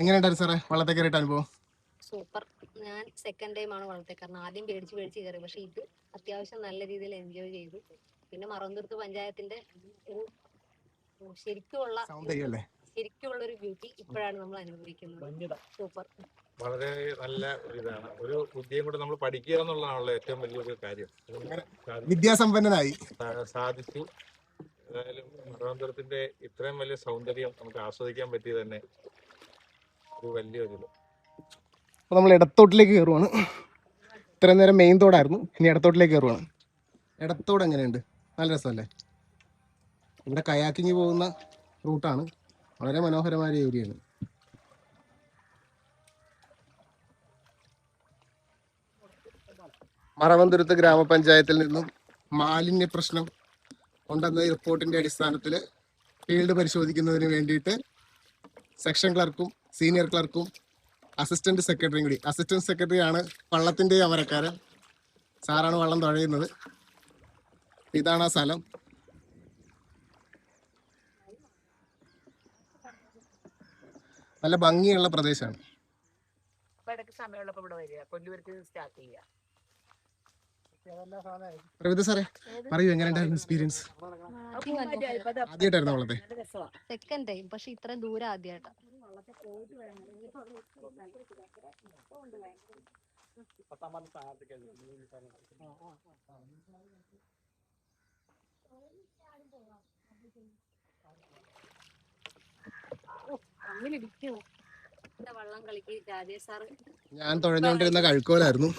എങ്ങനെയുണ്ടായിരുന്നു സാറേ വള്ളത്തെ കയറിയിട്ട് അനുഭവം? സൂപ്പർ. ഞാൻ സെക്കൻഡ് ടൈം ആണ് വള്ളത്തെ കാരണം ആദ്യം പേടിച്ച് കയറി, പക്ഷെ ഇത് അത്യാവശ്യം നല്ല രീതിയിൽ എൻജോയ് ചെയ്തു. പിന്നെ മറവന്തുരുത്ത് പഞ്ചായത്തിന്റെ ഒരു ശരിക്കുമുള്ള ഒരു ബ്യൂട്ടി ഇപ്പോഴാണ് നമ്മൾ അനുഭവിക്കുന്നത്. സൂപ്പർ. വളരെ നല്ല ഒരു ഇതാണ്. ഒരു ബുദ്ധിയും കൂടെ നമ്മൾ പഠിക്കുക എന്നുള്ളതാണല്ലോ ഏറ്റവും വലിയൊരു കാര്യം. വിദ്യാസമ്പന്നനായി സാധിച്ചു. ഏതായാലും മറവന്തുരത്തിന്റെ ഇത്രയും വലിയ സൗന്ദര്യം നമുക്ക് ആസ്വദിക്കാൻ പറ്റിയത് തന്നെ ഒരു വലിയൊരു ഇത്. അപ്പോൾ നമ്മൾ ഇടത്തോട്ടിലേക്ക് കയറുവാണ്. ഇത്രയും നേരം മെയിൻ തോടായിരുന്നു, ഇനി ഇടത്തോട്ടിലേക്ക് കയറുവാണ്. ഇടത്തോട് എങ്ങനെയുണ്ട്? നല്ല രസമല്ലേ? ഇവിടെ കയാക്കിങ് പോകുന്ന റൂട്ടാണ്. വളരെ മനോഹരമായ ഏരിയയാണ്. മറവന്തുരുത്ത് ഗ്രാമപഞ്ചായത്തിൽ നിന്നും മാലിന്യ പ്രശ്നം ഉണ്ടെന്ന റിപ്പോർട്ടിന്റെ അടിസ്ഥാനത്തിൽ ഫീൽഡ് പരിശോധിക്കുന്നതിന് വേണ്ടിയിട്ട് സെക്ഷൻ ക്ലർക്കും സീനിയർ ക്ലർക്കും അസിസ്റ്റന്റ് സെക്രട്ടറിയും കൂടി. അസിസ്റ്റന്റ് സെക്രട്ടറി ആണ് വള്ളത്തിന്റെ അമരക്കാരൻ. സാറാണ് വള്ളം തുഴയുന്നത്. ഇതാണ് ആ സ്ഥലം. നല്ല ഭംഗിയുള്ള പ്രദേശമാണ്. പ്രവിത സാറേ പറയൂ, എങ്ങനെയുണ്ടായിരുന്നു എക്സ്പീരിയൻസ്? ആദ്യമായിട്ടായിരുന്നു വള്ളത്തെ? സെക്കൻഡ് ടൈം, പക്ഷെ ഇത്രയും ദൂരം ആദ്യമായിട്ടാണ്. ഞാൻ തുഴഞ്ഞുകൊണ്ടിരുന്ന കഴുക്കോലായിരുന്നു.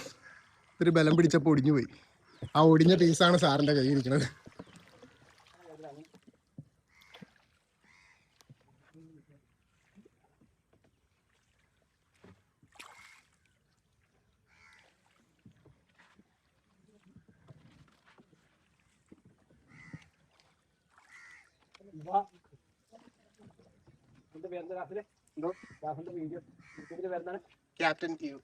ഒരു ബലം പിടിച്ചപ്പോൾ ഒടിഞ്ഞു പോയി. ആ ഒടിഞ്ഞ പീസാണ് സാറിന്റെ കയ്യിൽ ഇരിക്കുന്നത്. Captain Q.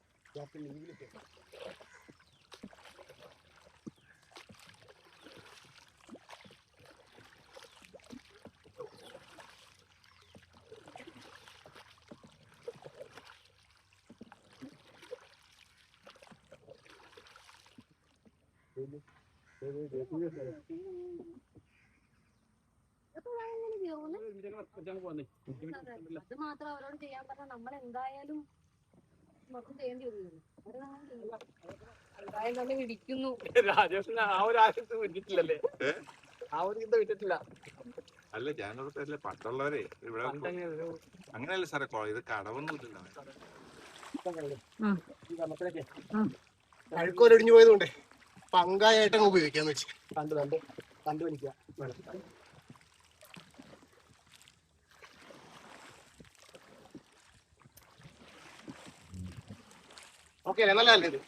അത് മാത്രം അവരോട് ചെയ്യാൻ പറഞ്ഞാൽ നമ്മൾ എന്തായാലും ചെയ്യേണ്ടി വരില്ല. രാജേഷിന് ആ ഒരു ആശയത്ത് വിട്ടിട്ടില്ലല്ലേ? ആ ഒരു ഇത് വിട്ടിട്ടില്ല. അല്ല ഞാനോടത്തല്ലേ പണ്ടുള്ളവരെ ഇവിടെ അങ്ങനെയല്ല സാറേ, ഇത് കടവൊന്നും ഇല്ലല്ലോ. കഴുക്കോലൊടിഞ്ഞു പോയതുകൊണ്ടേ പങ്കായിട്ടങ്ങ് ഉപയോഗിക്കാന്ന് വെച്ച് കണ്ടുപിടിക്കുക. ഓക്കെ, നല്ലതല്ലേ ഇത്?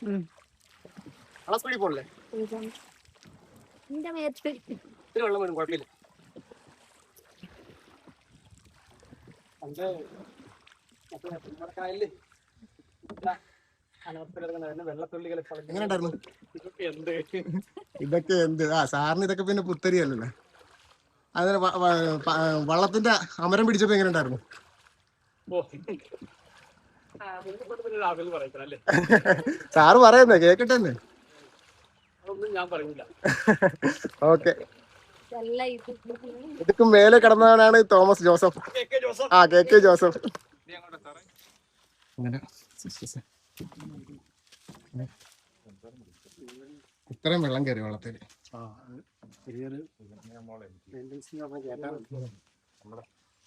ആ സ്പീഡിൽ പോണല്ലേ? ഇത്തിരി വെള്ളം വരും, കുഴപ്പമില്ല. എങ്ങനെയുണ്ടായിരുന്നു? ഇതൊക്കെ എന്ത്? സാറിന് ഇതൊക്കെ പിന്നെ പുത്തരിയല്ലല്ലോ. അതിന് വള്ളത്തിന്റെ അമരം പിടിച്ചപ്പോ എങ്ങനെ ഉണ്ടായിരുന്നു? സാറ് പറയുന്നേ കേക്കട്ടെ. ഓക്കെ, ഇതൊക്കെ മേലെ കിടന്നവനാണ് തോമസ് ജോസഫ്. K Joseph. ഇത്രയും വെള്ളം കയറി വള്ളത്തിൽ.